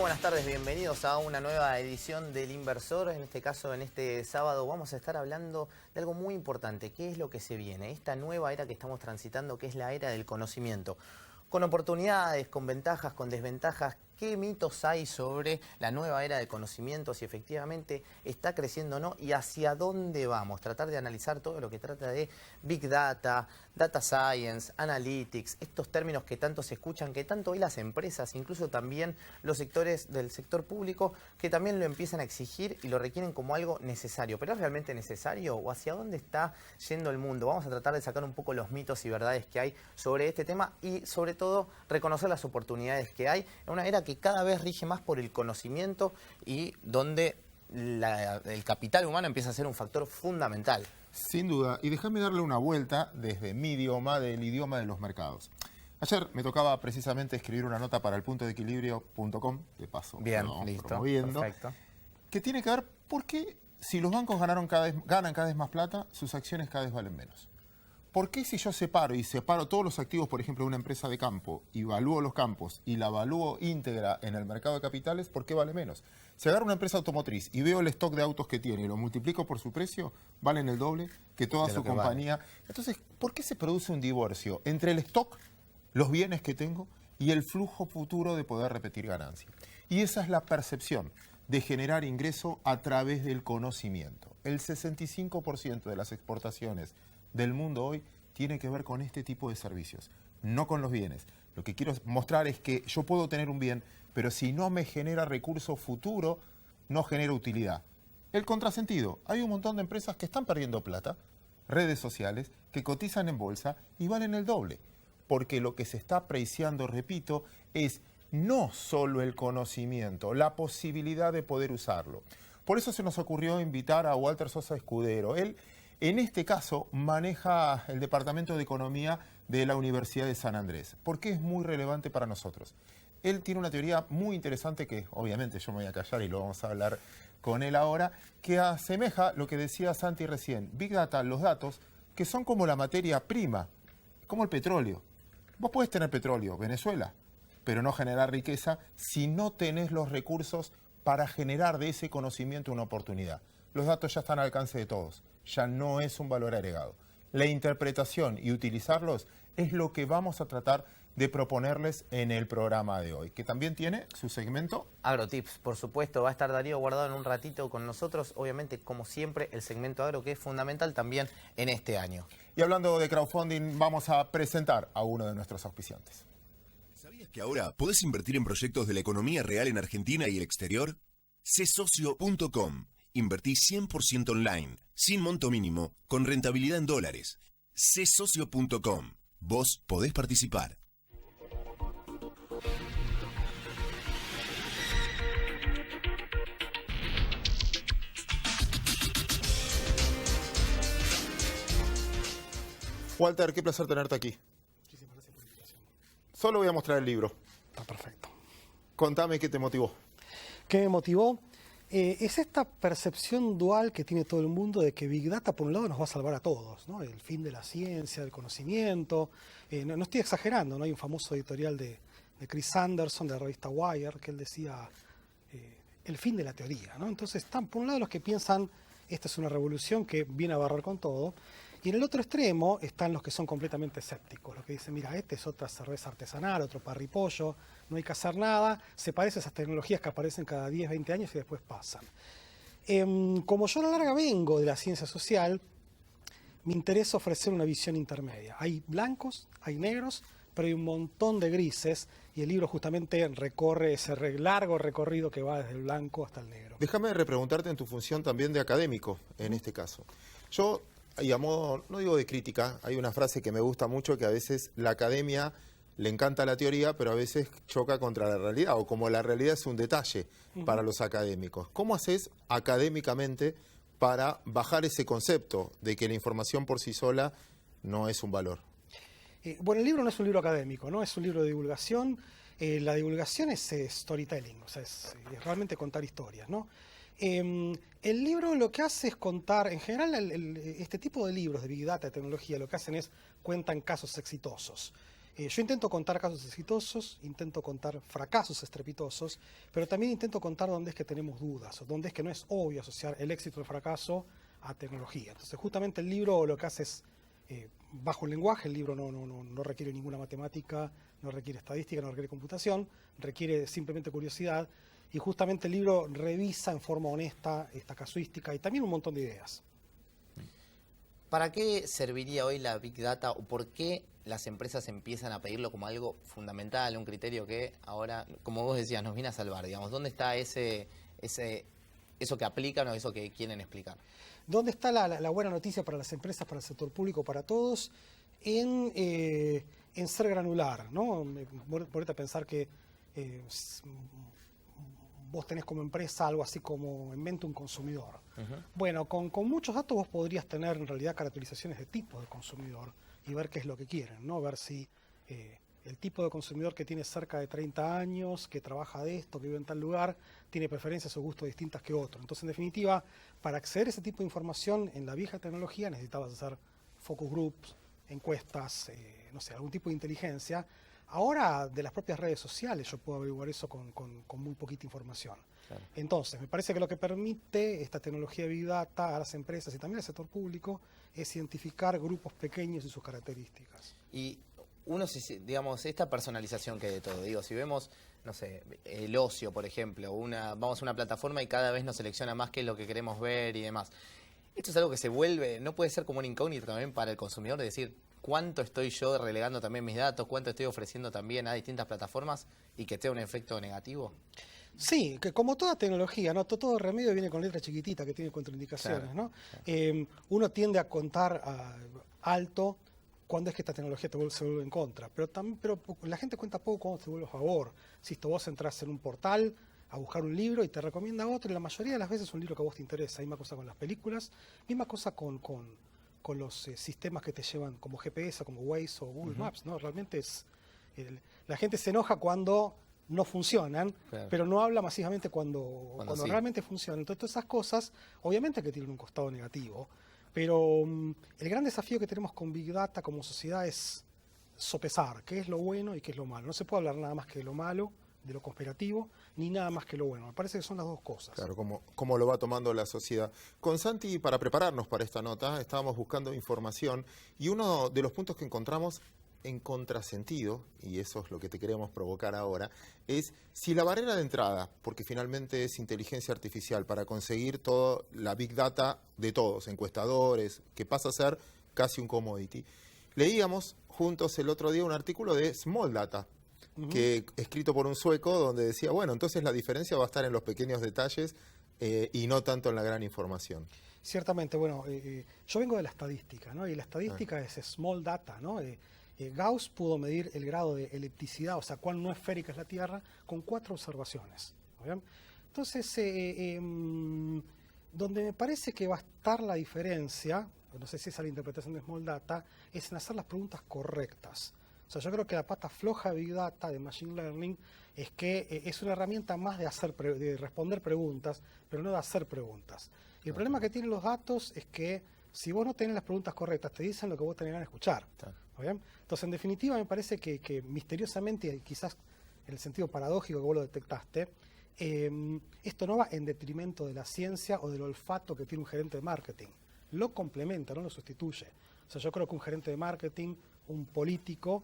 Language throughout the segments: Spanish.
buenas tardes, bienvenidos a una nueva edición del Inversor. En este caso, en este sábado, vamos a estar hablando de algo muy importante. ¿Qué es lo que se viene? Esta nueva era que estamos transitando, que es la era del conocimiento. Con oportunidades, con ventajas, con desventajas. ¿Qué mitos hay sobre la nueva era de conocimiento? Si efectivamente está creciendo o no y hacia dónde vamos. Tratar de analizar todo lo que trata de Big Data, Data Science, Analytics, estos términos que tanto se escuchan, que tanto hoy las empresas, incluso también los sectores del sector público, que también lo empiezan a exigir y lo requieren como algo necesario. ¿Pero es realmente necesario o hacia dónde está yendo el mundo? Vamos a tratar de sacar un poco los mitos y verdades que hay sobre este tema y sobre todo reconocer las oportunidades que hay en una era que cada vez rige más por el conocimiento y donde el capital humano empieza a ser un factor fundamental. Sin duda, y déjame darle una vuelta desde mi idioma, del idioma de los mercados. Ayer me tocaba precisamente escribir una nota para el puntodeequilibrio.com, de paso. Bien, listo, promoviendo, perfecto. Que tiene que ver por qué si los bancos ganan cada vez más plata, sus acciones cada vez valen menos. ¿Por qué si yo separo todos los activos, por ejemplo, de una empresa de campo, y evalúo los campos y la evalúo íntegra en el mercado de capitales, por qué vale menos? Si agarro una empresa automotriz y veo el stock de autos que tiene y lo multiplico por su precio, valen el doble que toda su compañía. Vale. Entonces, ¿por qué se produce un divorcio entre el stock, los bienes que tengo y el flujo futuro de poder repetir ganancia? Y esa es la percepción de generar ingreso a través del conocimiento. El 65% de las exportaciones del mundo hoy tiene que ver con este tipo de servicios, no con los bienes. Lo que quiero mostrar es que yo puedo tener un bien, pero si no me genera recurso futuro, no genera utilidad. El contrasentido, hay un montón de empresas que están perdiendo plata, redes sociales, que cotizan en bolsa y valen el doble, porque lo que se está apreciando, repito, es no solo el conocimiento, la posibilidad de poder usarlo. Por eso se nos ocurrió invitar a Walter Sosa Escudero. Él, en este caso, maneja el Departamento de Economía de la Universidad de San Andrés. ¿Por qué es muy relevante para nosotros? Él tiene una teoría muy interesante que, obviamente, yo me voy a callar y lo vamos a hablar con él ahora, que asemeja lo que decía Santi recién. Big Data, los datos, que son como la materia prima, como el petróleo. Vos podés tener petróleo, Venezuela, pero no generar riqueza si no tenés los recursos para generar de ese conocimiento una oportunidad. Los datos ya están al alcance de todos. Ya no es un valor agregado. La interpretación y utilizarlos es lo que vamos a tratar de proponerles en el programa de hoy, que también tiene su segmento AgroTips, por supuesto, va a estar Darío Guardado en un ratito con nosotros, obviamente, como siempre, el segmento agro, que es fundamental también en este año. Y hablando de crowdfunding, vamos a presentar a uno de nuestros auspiciantes. ¿Sabías que ahora podés invertir en proyectos de la economía real en Argentina y el exterior? Csocio.com. Invertí 100% online, sin monto mínimo, con rentabilidad en dólares. Csocio.com. Vos podés participar. Walter, qué placer tenerte aquí. Muchísimas gracias por la invitación. Solo voy a mostrar el libro. Está perfecto. Contame qué te motivó. ¿Qué me motivó? Es esta percepción dual que tiene todo el mundo de que Big Data, por un lado, nos va a salvar a todos, ¿no? El fin de la ciencia, del conocimiento. No estoy exagerando, ¿no? Hay un famoso editorial de Chris Anderson, de la revista Wire, que él decía el fin de la teoría, ¿no? Entonces, están por un lado los que piensan esta es una revolución que viene a barrer con todo, y en el otro extremo están los que son completamente escépticos, los que dicen, mira, esta es otra cerveza artesanal, otro parripollo, no hay que hacer nada, se parece a esas tecnologías que aparecen cada 10, 20 años y después pasan. Como yo a la larga vengo de la ciencia social, me interesa ofrecer una visión intermedia. Hay blancos, hay negros, pero hay un montón de grises y el libro justamente recorre ese largo recorrido que va desde el blanco hasta el negro. Déjame repreguntarte en tu función también de académico, en este caso. Yo, y a modo, no digo de crítica, hay una frase que me gusta mucho que a veces la academia le encanta la teoría, pero a veces choca contra la realidad, o como la realidad es un detalle para los académicos. ¿Cómo haces académicamente para bajar ese concepto de que la información por sí sola no es un valor? Bueno, el libro no es un libro académico, ¿no? Es un libro de divulgación. La divulgación es storytelling, o sea, es realmente contar historias, ¿no? El libro lo que hace es contar, en general este tipo de libros de Big Data, de tecnología, lo que hacen es cuentan casos exitosos. Yo intento contar casos exitosos, intento contar fracasos estrepitosos, pero también intento contar dónde es que tenemos dudas, o dónde es que no es obvio asociar el éxito o el fracaso a tecnología. Entonces, justamente el libro lo que hace es, bajo el lenguaje, el libro no requiere ninguna matemática, no requiere estadística, no requiere computación, requiere simplemente curiosidad, y justamente el libro revisa en forma honesta esta casuística y también un montón de ideas. ¿Para qué serviría hoy la Big Data o por qué las empresas empiezan a pedirlo como algo fundamental, un criterio que ahora, como vos decías, nos viene a salvar? Digamos, ¿dónde está eso que aplican o eso que quieren explicar? ¿Dónde está la buena noticia para las empresas, para el sector público, para todos? En ser granular, ¿no? Ponete a pensar que vos tenés como empresa algo así como en mente un consumidor. Bueno, con muchos datos vos podrías tener en realidad caracterizaciones de tipo de consumidor y ver qué es lo que quieren, ¿no? Ver si el tipo de consumidor que tiene cerca de 30 años, que trabaja de esto, que vive en tal lugar, tiene preferencias o gustos distintas que otro. Entonces, en definitiva, para acceder a ese tipo de información en la vieja tecnología necesitabas hacer focus groups, encuestas, no sé, algún tipo de inteligencia. Ahora, de las propias redes sociales, yo puedo averiguar eso con muy poquita información. Claro. Entonces, me parece que lo que permite esta tecnología de Big Data a las empresas y también al sector público es identificar grupos pequeños y sus características. Y digamos, esta personalización que hay de todo, digo, si vemos, no sé, el ocio, por ejemplo, vamos a una plataforma y cada vez nos selecciona más qué es lo que queremos ver y demás. Esto es algo que se vuelve, no puede ser como una incógnita también para el consumidor, de decir, cuánto estoy yo relegando también mis datos, cuánto estoy ofreciendo también a distintas plataformas y que tenga un efecto negativo. Sí, que como toda tecnología, ¿no? Todo remedio viene con letra chiquitita que tiene contraindicaciones, claro, ¿no? Claro. Uno tiende a contar alto cuando es que esta tecnología se vuelve en contra, pero la gente cuenta poco cuando se vuelve a favor. Si vos entras en un portal a buscar un libro y te recomienda otro, y la mayoría de las veces es un libro que a vos te interesa. Misma cosa con las películas, misma cosa con los sistemas que te llevan como GPS, como Waze o Google Maps, ¿no? Realmente la gente se enoja cuando no funcionan, claro, pero no habla masivamente cuando sí, realmente funcionan. Entonces, todas esas cosas, obviamente que tienen un costado negativo, pero el gran desafío que tenemos con Big Data como sociedad es sopesar qué es lo bueno y qué es lo malo. No se puede hablar nada más que de lo malo, de lo conspirativo, ni nada más que lo bueno. Me parece que son las dos cosas. Claro, cómo lo va tomando la sociedad. Con Santi, para prepararnos para esta nota, estábamos buscando información y uno de los puntos que encontramos en contrasentido, y eso es lo que te queremos provocar ahora, es si la barrera de entrada, porque finalmente es inteligencia artificial para conseguir toda la Big Data de todos, encuestadores, que pasa a ser casi un commodity. Leíamos juntos el otro día un artículo de Small Data, que escrito por un sueco, donde decía, bueno, entonces la diferencia va a estar en los pequeños detalles y no tanto en la gran información. Ciertamente, bueno, yo vengo de la estadística, ¿no? Y la estadística es small data, ¿no? Gauss pudo medir el grado de elipticidad, o sea, cuán no esférica es la Tierra, con 4 observaciones. ¿Bien? Entonces, donde me parece que va a estar la diferencia, no sé si esa es la interpretación de small data, es en hacer las preguntas correctas. O sea, yo creo que la pata floja de Big Data, de Machine Learning, es que es una herramienta más de responder preguntas, pero no de hacer preguntas. Y el problema que tienen los datos es que si vos no tenés las preguntas correctas, te dicen lo que vos tenés ganas de escuchar. ¿Bien? Entonces, en definitiva, me parece que misteriosamente, y quizás en el sentido paradójico que vos lo detectaste, esto no va en detrimento de la ciencia o del olfato que tiene un gerente de marketing. Lo complementa, no lo sustituye. O sea, yo creo que un gerente de marketing, un político,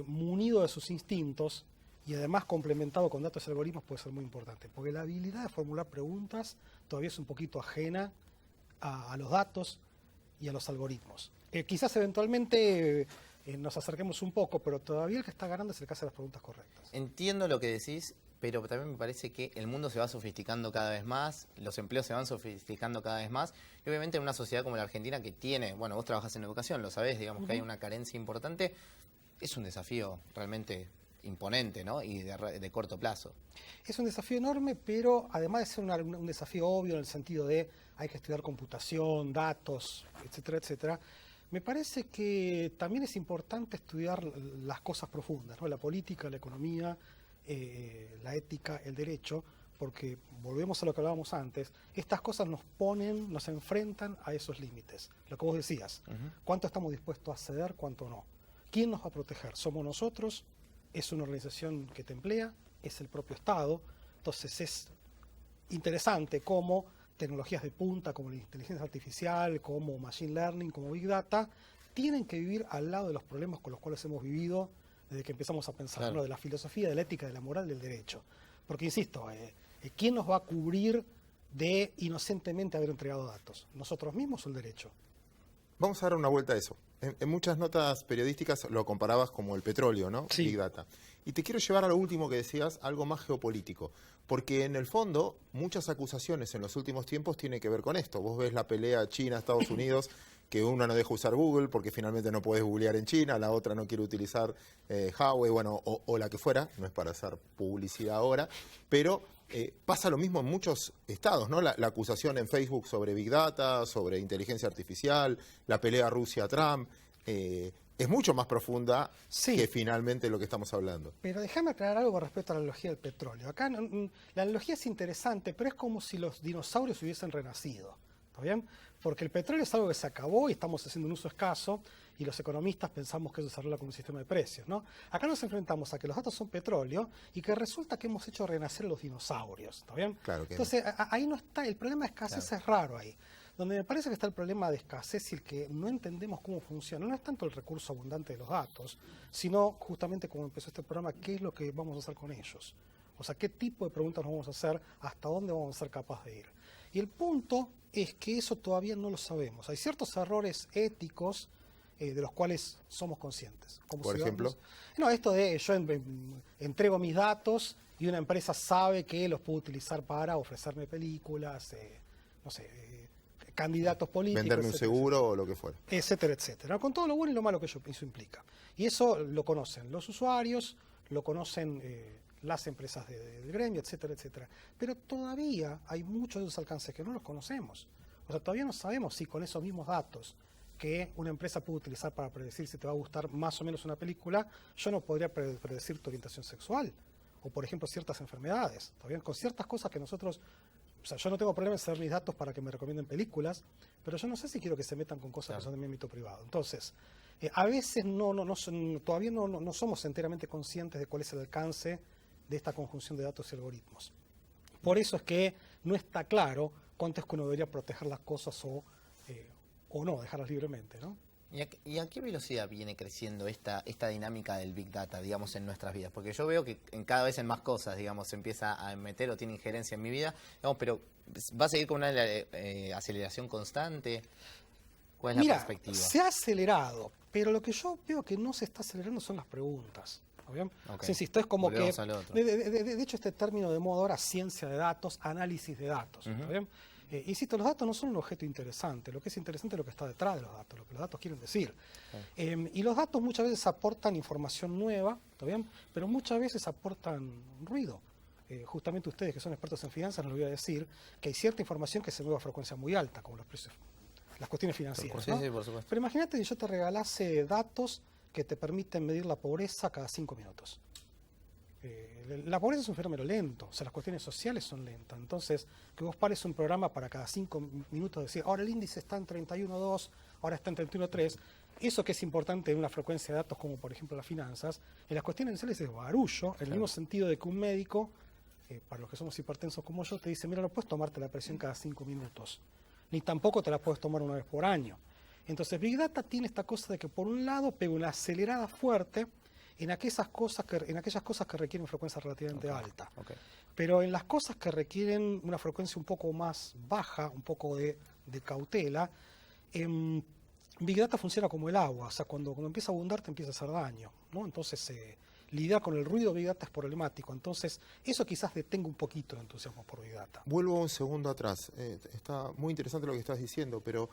munido de sus instintos y además complementado con datos y algoritmos puede ser muy importante, porque la habilidad de formular preguntas todavía es un poquito ajena a los datos y a los algoritmos. Quizás eventualmente nos acerquemos un poco, pero todavía el que está ganando es el que hace las preguntas correctas. Entiendo lo que decís, pero también me parece que el mundo se va sofisticando cada vez más, los empleos se van sofisticando cada vez más, y obviamente en una sociedad como la Argentina que tiene, bueno, vos trabajás en educación, lo sabés, digamos que hay una carencia importante, es un desafío realmente imponente, ¿no? Y de corto plazo. Es un desafío enorme, pero además de ser un desafío obvio en el sentido de hay que estudiar computación, datos, etcétera, etcétera, me parece que también es importante estudiar las cosas profundas, ¿no? La política, la economía, la ética, el derecho, porque volvemos a lo que hablábamos antes, estas cosas nos enfrentan a esos límites. Lo que vos decías, cuánto estamos dispuestos a ceder, cuánto no. ¿Quién nos va a proteger? ¿Somos nosotros? ¿Es una organización que te emplea? ¿Es el propio Estado? Entonces es interesante cómo tecnologías de punta como la inteligencia artificial, como machine learning, como big data, tienen que vivir al lado de los problemas con los cuales hemos vivido desde que empezamos a pensar, Claro. ¿no? De la filosofía, de la ética, de la moral, del derecho. Porque, insisto, ¿quién nos va a cubrir de inocentemente haber entregado datos? ¿Nosotros mismos o el derecho? Vamos a dar una vuelta a eso. En muchas notas periodísticas lo comparabas como el petróleo, ¿no? Sí. Big Data. Y te quiero llevar a lo último que decías, algo más geopolítico. Porque en el fondo, muchas acusaciones en los últimos tiempos tienen que ver con esto. Vos ves la pelea China-Estados Unidos, que una no deja usar Google porque finalmente no puedes googlear en China, la otra no quiere utilizar Huawei, bueno, o la que fuera, no es para hacer publicidad ahora, pero pasa lo mismo en muchos estados, ¿no? La acusación en Facebook sobre Big Data, sobre inteligencia artificial, la pelea Rusia-Trump, es mucho más profunda Sí. que finalmente lo que estamos hablando. Pero déjame aclarar algo con respecto a la analogía del petróleo. Acá la analogía es interesante, pero es como si los dinosaurios hubiesen renacido. ¿Está bien? Porque el petróleo es algo que se acabó y estamos haciendo un uso escaso, y los economistas pensamos que eso se arregla con un sistema de precios, ¿no? Acá nos enfrentamos a que los datos son petróleo y que resulta que hemos hecho renacer a los dinosaurios. ¿Está bien? Claro que Entonces, ahí no está, el problema de escasez Claro. es raro ahí. Donde me parece que está el problema de escasez y el que no entendemos cómo funciona. No es tanto el recurso abundante de los datos, sino justamente como empezó este programa, qué es lo que vamos a hacer con ellos. O sea, qué tipo de preguntas nos vamos a hacer, hasta dónde vamos a ser capaces de ir. Y el punto es que eso todavía no lo sabemos. Hay ciertos errores éticos de los cuales somos conscientes. Como Por ciudadanos. ejemplo. No, esto de yo entrego mis datos y una empresa sabe que los puedo utilizar para ofrecerme películas, no sé, candidatos políticos. Venderme un etcétera, seguro o lo que fuera. etcétera, etcétera. Con todo lo bueno y lo malo que eso implica. Y eso lo conocen los usuarios, lo conocen las empresas del gremio, etcétera, etcétera. Pero todavía hay muchos de esos alcances que no los conocemos. O sea, todavía no sabemos si con esos mismos datos que una empresa puede utilizar para predecir si te va a gustar más o menos una película, yo no podría predecir tu orientación sexual. O, por ejemplo, ciertas enfermedades. Todavía con ciertas cosas que nosotros... O sea, yo no tengo problema en ceder mis datos para que me recomienden películas, pero yo no sé si quiero que se metan con cosas que son de mi ámbito privado. Entonces, a veces todavía no somos enteramente conscientes de cuál es el alcance de esta conjunción de datos y algoritmos. Por eso es que no está claro cuánto es que uno debería proteger las cosas o no, dejarlas libremente, ¿no? ¿Y a qué velocidad viene creciendo esta dinámica del Big Data, digamos, en nuestras vidas? Porque yo veo que cada vez en más cosas, digamos, se empieza a meter o tiene injerencia en mi vida, digamos, pero ¿va a seguir con una aceleración constante? ¿Cuál es la Mira, perspectiva? se ha acelerado, pero lo que yo veo que no se está acelerando son las preguntas. ¿Está bien? Ok. Sí, insisto, es como Volvemos que, al otro. de hecho, este término de moda ahora, ciencia de datos, análisis de datos. ¿Está bien? Insisto, los datos no son un objeto interesante, lo que es interesante es lo que está detrás de los datos, lo que los datos quieren decir. Y los datos muchas veces aportan información nueva, ¿está bien? Pero muchas veces aportan ruido. Justamente ustedes que son expertos en finanzas nos lo voy a decir, que hay cierta información que se mueve a frecuencia muy alta, como los precios, las cuestiones financieras. Sí, ¿no? sí, por supuesto. Pero imagínate que yo te regalase datos que te permiten medir la pobreza cada 5 minutos. La pobreza es un fenómeno lento, o sea, las cuestiones sociales son lentas. Entonces, que vos pares un programa para cada 5 minutos decir, ahora el índice está en 31.2, ahora está en 31.3, eso que es importante en una frecuencia de datos como por ejemplo las finanzas, en las cuestiones sociales es barullo, en el mismo sentido de que un médico, para los que somos hipertensos como yo, te dice, mira, no puedes tomarte la presión cada 5 minutos, ni tampoco te la puedes tomar una vez por año. Entonces, Big Data tiene esta cosa de que por un lado pega una acelerada fuerte en aquellas cosas que requieren frecuencia relativamente alta. Ok. Pero en las cosas que requieren una frecuencia un poco más baja, un poco de cautela, Big Data funciona como el agua. O sea, cuando empieza a abundar te empieza a hacer daño, ¿no? Entonces, lidiar con el ruido de Big Data es problemático. Entonces, eso quizás detenga un poquito el entusiasmo por Big Data. Vuelvo un segundo atrás. Está muy interesante lo que estás diciendo, pero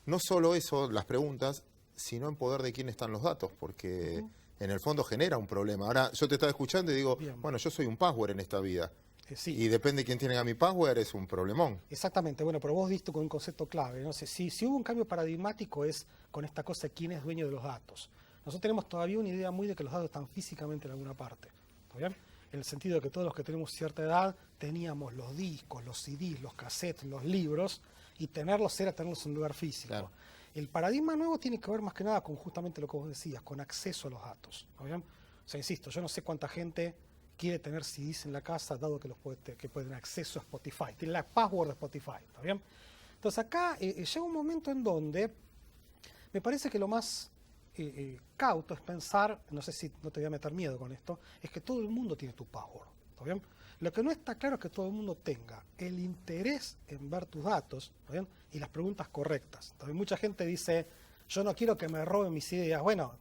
no solo eso, las preguntas, sino en poder de quién están los datos, porque en el fondo genera un problema. Ahora, yo te estaba escuchando y digo, Bien. bueno, yo soy un password en esta vida. Sí. Y depende de quién tiene a mi password, es un problemón. Exactamente, bueno, pero vos diste con un concepto clave, ¿no? Si hubo un cambio paradigmático es con esta cosa de quién es dueño de los datos. Nosotros tenemos todavía una idea muy de que los datos están físicamente en alguna parte, ¿está bien? En el sentido de que todos los que tenemos cierta edad teníamos los discos, los CDs, los cassettes, los libros, y tenerlos era tenerlos en un lugar físico. Claro. El paradigma nuevo tiene que ver más que nada con justamente lo que vos decías, con acceso a los datos. ¿Está bien? O sea, insisto, yo no sé cuánta gente quiere tener CDs en la casa, dado que que puede tener acceso a Spotify. Tiene la password de Spotify. ¿Está bien? Entonces acá llega un momento en donde me parece que lo más cauto es pensar, no sé si no te voy a meter miedo con esto, es que todo el mundo tiene tu password. ¿Está bien? Lo que no está claro es que todo el mundo tenga el interés en ver tus datos, ¿está bien? Y las preguntas correctas. También mucha gente dice, yo no quiero que me roben mis ideas. Bueno,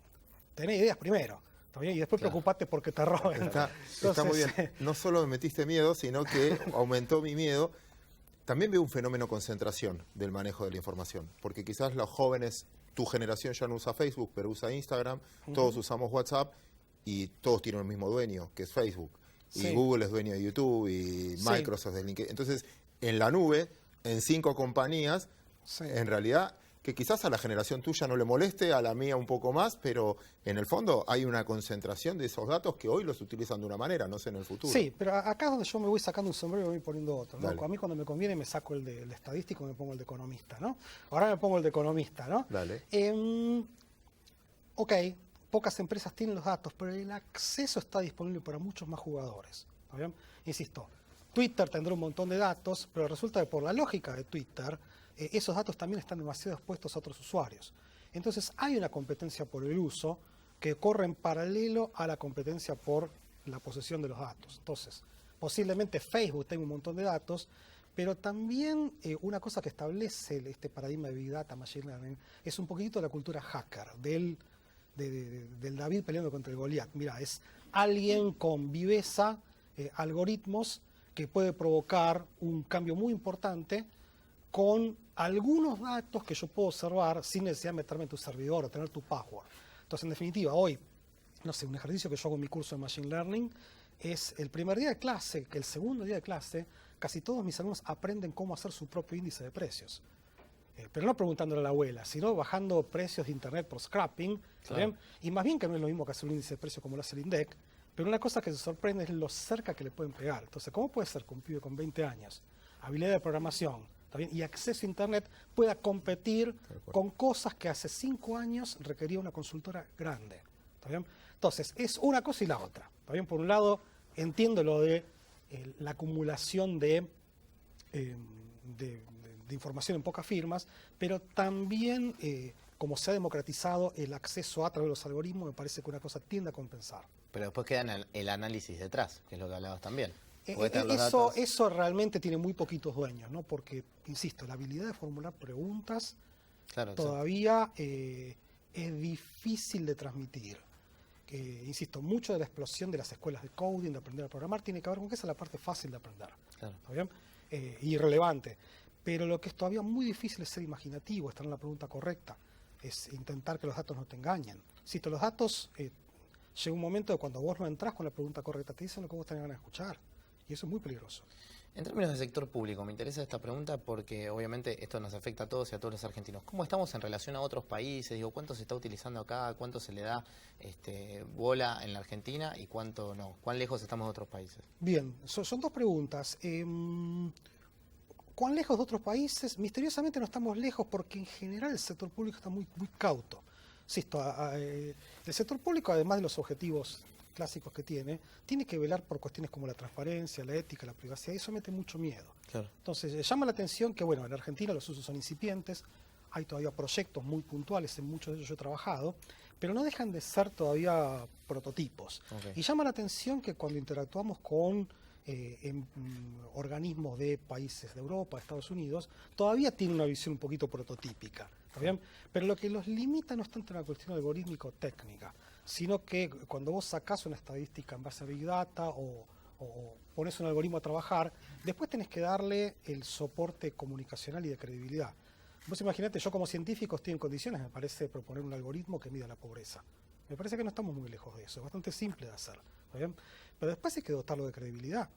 tenés ideas primero, ¿está bien? Y después preocupate porque te roben. Está muy bien. No solo me metiste miedo, sino que aumentó mi miedo. También veo un fenómeno concentración del manejo de la información, porque quizás los jóvenes, tu generación ya no usa Facebook, pero usa Instagram, todos usamos WhatsApp y todos tienen el mismo dueño, que es Facebook. Y Google es dueño de YouTube y Microsoft de LinkedIn. Entonces, en la nube, en 5 compañías, en realidad, que quizás a la generación tuya no le moleste, a la mía un poco más, pero en el fondo hay una concentración de esos datos que hoy los utilizan de una manera, no sé en el futuro. Sí, pero acá es donde yo me voy sacando un sombrero y me voy poniendo otro, ¿no? A mí cuando me conviene me saco el de estadístico y me pongo el de economista, ¿no? Ahora me pongo el de economista, ¿no? Dale. Ok, pocas empresas tienen los datos, pero el acceso está disponible para muchos más jugadores. ¿Está bien? Insisto, Twitter tendrá un montón de datos, pero resulta que por la lógica de Twitter, esos datos también están demasiado expuestos a otros usuarios. Entonces hay una competencia por el uso que corre en paralelo a la competencia por la posesión de los datos. Entonces, posiblemente Facebook tenga un montón de datos, pero también una cosa que establece este paradigma de Big Data, Machine Learning, es un poquito la cultura hacker, del David peleando contra el Goliat. Mira, es alguien con viveza, algoritmos que puede provocar un cambio muy importante con algunos datos que yo puedo observar sin necesidad de meterme en tu servidor o tener tu password. Entonces, en definitiva, hoy, no sé, un ejercicio que yo hago en mi curso de Machine Learning es el primer día de clase, que el segundo día de clase, casi todos mis alumnos aprenden cómo hacer su propio índice de precios. Pero no preguntándole a la abuela, sino bajando precios de internet por scrapping, claro. Y más bien que no es lo mismo que hacer un índice de precios como lo hace el INDEC, pero una cosa que se sorprende es lo cerca que le pueden pegar. Entonces, ¿cómo puede ser que un pibe con 20 años, habilidad de programación, ¿está bien? Y acceso a internet pueda competir con cosas que hace 5 años requería una consultora grande? ¿Está bien? Entonces, es una cosa y la otra. ¿Está bien? Por un lado, entiendo lo de la acumulación de información en pocas firmas, pero también, como se ha democratizado el acceso a través de los algoritmos, me parece que una cosa tiende a compensar. Pero después queda el análisis detrás, que es lo que hablabas también. Eso realmente tiene muy poquitos dueños, ¿no? Porque, insisto, la habilidad de formular preguntas todavía es difícil de transmitir. Insisto, mucho de la explosión de las escuelas de coding, de aprender a programar, tiene que ver con que esa es la parte fácil de aprender. Claro. ¿Está bien? Irrelevante. Pero lo que es todavía muy difícil es ser imaginativo, estar en la pregunta correcta, es intentar que los datos no te engañen. Si los datos, llega un momento de cuando vos no entrás con la pregunta correcta, te dicen lo que vos tenés ganas de escuchar. Y eso es muy peligroso. En términos de sector público, me interesa esta pregunta porque obviamente esto nos afecta a todos y a todos los argentinos. ¿Cómo estamos en relación a otros países? Digo, ¿cuánto se está utilizando acá? ¿Cuánto se le da bola en la Argentina y cuánto no? ¿Cuán lejos estamos de otros países? Bien, son dos preguntas. ¿Cuán lejos de otros países? Misteriosamente no estamos lejos porque en general el sector público está muy cauto. Insisto, el sector público, además de los objetivos clásicos que tiene que velar por cuestiones como la transparencia, la ética, la privacidad, y eso mete mucho miedo. Claro. Entonces, llama la atención que, bueno, en Argentina los usos son incipientes, hay todavía proyectos muy puntuales, en muchos de ellos yo he trabajado, pero no dejan de ser todavía prototipos. Okay. Y llama la atención que cuando interactuamos con organismos de países de Europa, de Estados Unidos, todavía tienen una visión un poquito prototípica, ¿está bien? Pero lo que los limita no es tanto una cuestión algorítmica o técnica, sino que cuando vos sacás una estadística en base a Big Data o pones un algoritmo a trabajar, después tenés que darle el soporte comunicacional y de credibilidad. Vos imaginate, yo como científico estoy en condiciones, me parece, proponer un algoritmo que mida la pobreza. Me parece que no estamos muy lejos de eso, es bastante simple de hacer, ¿está bien? Pero después hay que dotarlo de credibilidad.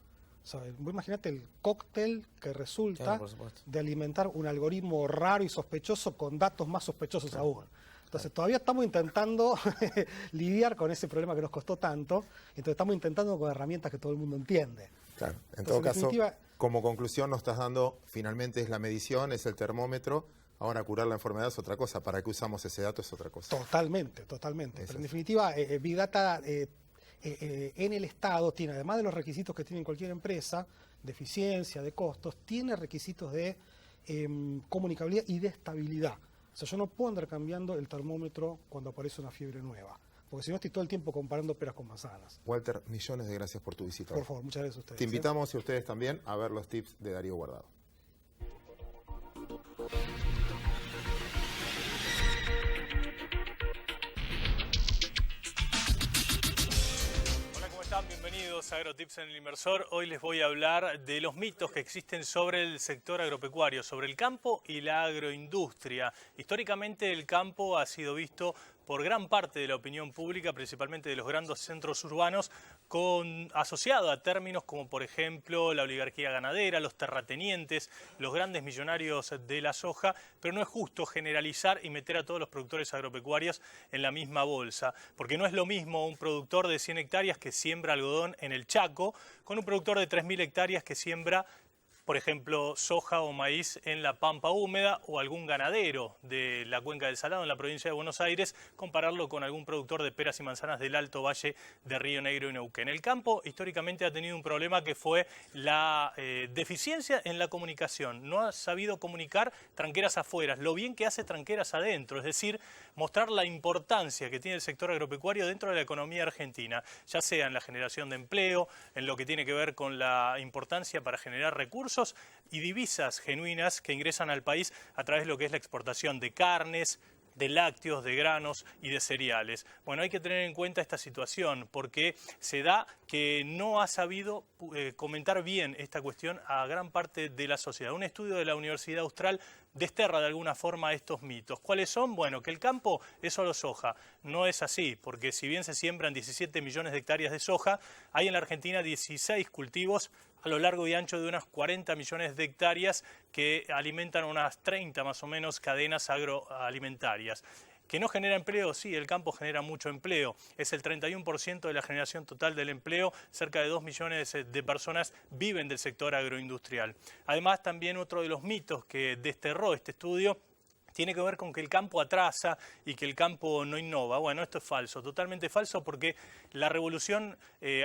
O sea, vos imaginate el cóctel que resulta de alimentar un algoritmo raro y sospechoso con datos más sospechosos aún. Entonces todavía estamos intentando lidiar con ese problema que nos costó tanto, entonces estamos intentando con herramientas que todo el mundo entiende. Claro, en todo caso, como conclusión nos estás dando, finalmente es la medición, es el termómetro, Ahora, curar la enfermedad es otra cosa. ¿Para qué usamos ese dato? Es otra cosa. Totalmente. Pero en definitiva, Big Data en el Estado tiene, además de los requisitos que tiene cualquier empresa, de eficiencia, de costos, tiene requisitos de comunicabilidad y de estabilidad. O sea, yo no puedo andar cambiando el termómetro cuando aparece una fiebre nueva, porque si no estoy todo el tiempo comparando peras con manzanas. Walter, millones de gracias por tu visita. Por favor, muchas gracias a ustedes. Te invitamos y a ustedes también a ver los tips de Darío Guardado. Bienvenidos a AgroTips en el Inversor. Hoy les voy a hablar de los mitos que existen sobre el sector agropecuario, sobre el campo y la agroindustria. Históricamente el campo ha sido visto por gran parte de la opinión pública, principalmente de los grandes centros urbanos, asociado a términos como por ejemplo la oligarquía ganadera, los terratenientes, los grandes millonarios de la soja, pero no es justo generalizar y meter a todos los productores agropecuarios en la misma bolsa, porque no es lo mismo un productor de 100 hectáreas que siembra algodón en el Chaco con un productor de 3.000 hectáreas que siembra, por ejemplo, soja o maíz en la pampa húmeda, o algún ganadero de la Cuenca del Salado en la provincia de Buenos Aires, compararlo con algún productor de peras y manzanas del Alto Valle de Río Negro y Neuquén. El campo históricamente ha tenido un problema que fue la deficiencia en la comunicación. No ha sabido comunicar tranqueras afuera, lo bien que hace tranqueras adentro, es decir, mostrar la importancia que tiene el sector agropecuario dentro de la economía argentina, ya sea en la generación de empleo, en lo que tiene que ver con la importancia para generar recursos y divisas genuinas que ingresan al país a través de lo que es la exportación de carnes, de lácteos, de granos y de cereales. Bueno, hay que tener en cuenta esta situación porque se da que no ha sabido comentar bien esta cuestión a gran parte de la sociedad. Un estudio de la Universidad Austral desterra de alguna forma estos mitos. ¿Cuáles son? Bueno, que el campo es solo soja. No es así, porque si bien se siembran 17 millones de hectáreas de soja, hay en la Argentina 16 cultivos a lo largo y ancho de unas 40 millones de hectáreas que alimentan unas 30 más o menos cadenas agroalimentarias. ¿Que no genera empleo? Sí, el campo genera mucho empleo. Es el 31% de la generación total del empleo. Cerca de 2 millones de personas viven del sector agroindustrial. Además, también otro de los mitos que desterró este estudio tiene que ver con que el campo atrasa y que el campo no innova. Bueno, esto es falso, totalmente falso, porque la revolución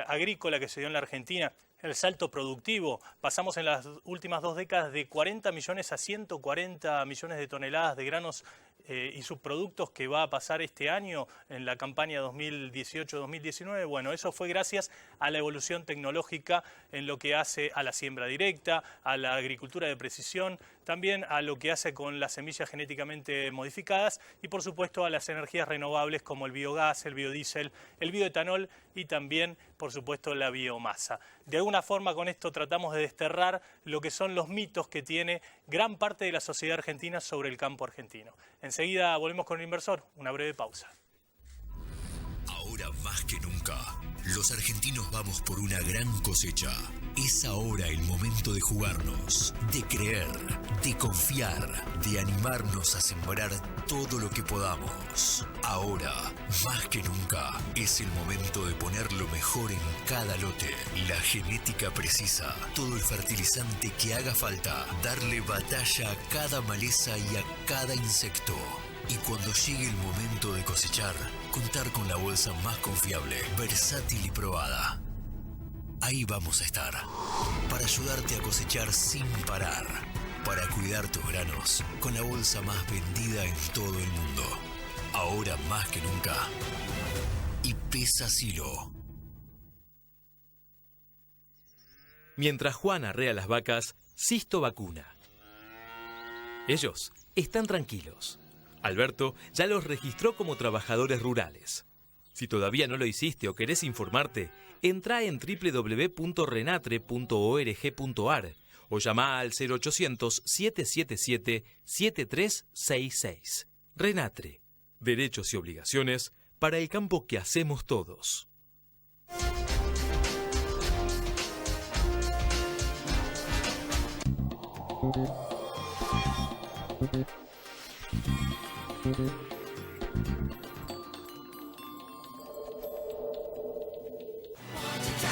agrícola que se dio en la Argentina, el salto productivo, pasamos en las últimas 2 décadas de 40 millones a 140 millones de toneladas de granos y subproductos que va a pasar este año en la campaña 2018-2019. Bueno, eso fue gracias a la evolución tecnológica en lo que hace a la siembra directa, a la agricultura de precisión, también a lo que hace con las semillas genéticamente modificadas y por supuesto a las energías renovables como el biogás, el biodiesel, el bioetanol y también por supuesto la biomasa. De alguna forma con esto tratamos de desterrar lo que son los mitos que tiene gran parte de la sociedad argentina sobre el campo argentino. Enseguida volvemos con el inversor, una breve pausa. Ahora más que nunca, los argentinos vamos por una gran cosecha. Es ahora el momento de jugarnos, de creer, de confiar, de animarnos a sembrar todo lo que podamos. Ahora, más que nunca, es el momento de poner lo mejor en cada lote. La genética precisa, todo el fertilizante que haga falta, darle batalla a cada maleza y a cada insecto. Y cuando llegue el momento de cosechar, contar con la bolsa más confiable, versátil y probada. Ahí vamos a estar, para ayudarte a cosechar sin parar, para cuidar tus granos con la bolsa más vendida en todo el mundo. Ahora más que nunca. Y pesa Silo. Mientras Juan arrea las vacas, Sisto vacuna. Ellos están tranquilos. Alberto ya los registró como trabajadores rurales. Si todavía no lo hiciste o querés informarte, entrá en www.renatre.org.ar o llama al 0800-777-7366. Renatre. Derechos y obligaciones para el campo que hacemos todos.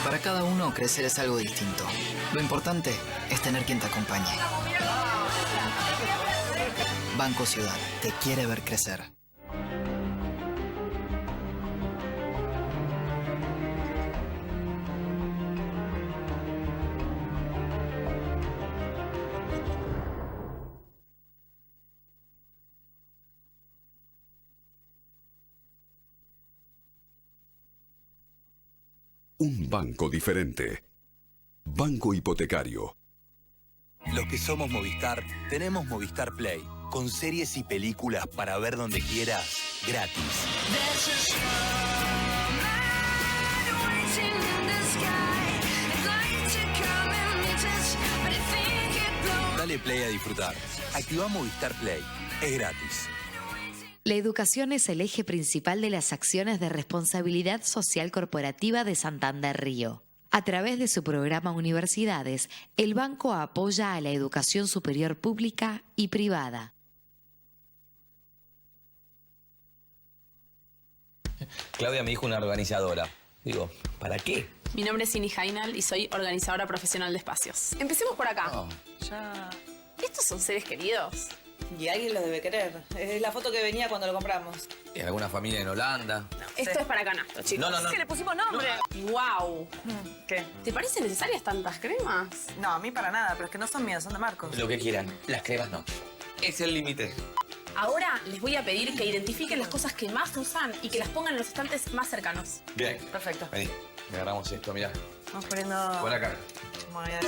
Para cada uno, crecer es algo distinto. Lo importante es tener quien te acompañe. Banco Ciudad te quiere ver crecer. Un banco diferente. Banco Hipotecario. Los que somos Movistar, tenemos Movistar Play, con series y películas para ver donde quieras, gratis. Dale play a disfrutar. Activa Movistar Play. Es gratis. La educación es el eje principal de las acciones de responsabilidad social corporativa de Santander Río. A través de su programa Universidades, el banco apoya a la educación superior pública y privada. Claudia me dijo una organizadora. Digo, ¿para qué? Mi nombre es Ini Jainal y soy organizadora profesional de espacios. Empecemos por acá. ¿Estos son seres queridos? Y alguien los debe querer. Es la foto que venía cuando lo compramos. ¿Y alguna familia en Holanda? Esto es para canasto, chicos. No. Sí, le pusimos nombre. ¡Wow! ¿Qué? ¿Te parecen necesarias tantas cremas? No, a mí para nada, pero es que no son mías, son de Marcos. Lo que quieran. Las cremas no. Es el límite. Ahora les voy a pedir que identifiquen las cosas que más usan y que las pongan en los estantes más cercanos. Bien. Perfecto. Vení. Agarramos esto, mirá. Vamos poniendo... Por acá. Muy bien.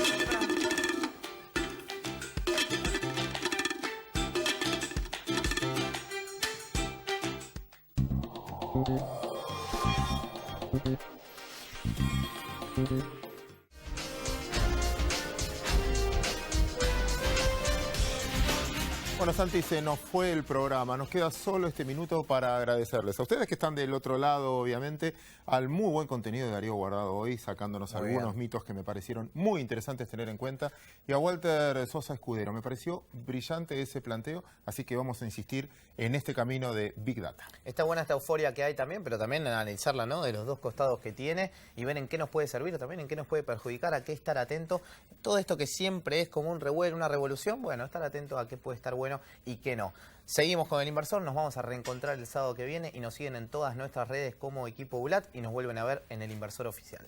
Bueno, Santi, se nos fue el programa. Nos queda solo este minuto para agradecerles a ustedes que están del otro lado, obviamente, al muy buen contenido de Darío Guardado hoy, sacándonos algunos mitos que me parecieron muy interesantes tener en cuenta. Y a Walter Sosa Escudero, me pareció brillante ese planteo, así que vamos a insistir en este camino de Big Data. Está buena esta euforia que hay también, pero también analizarla, ¿no? De los dos costados que tiene y ver en qué nos puede servir o también en qué nos puede perjudicar, a qué estar atento. Todo esto que siempre es como un revuelo, una revolución, bueno, estar atento a qué puede estar bueno y qué no. Seguimos con El Inversor, nos vamos a reencontrar el sábado que viene y nos siguen en todas nuestras redes como Equipo Bulat y nos vuelven a ver en El Inversor Oficial.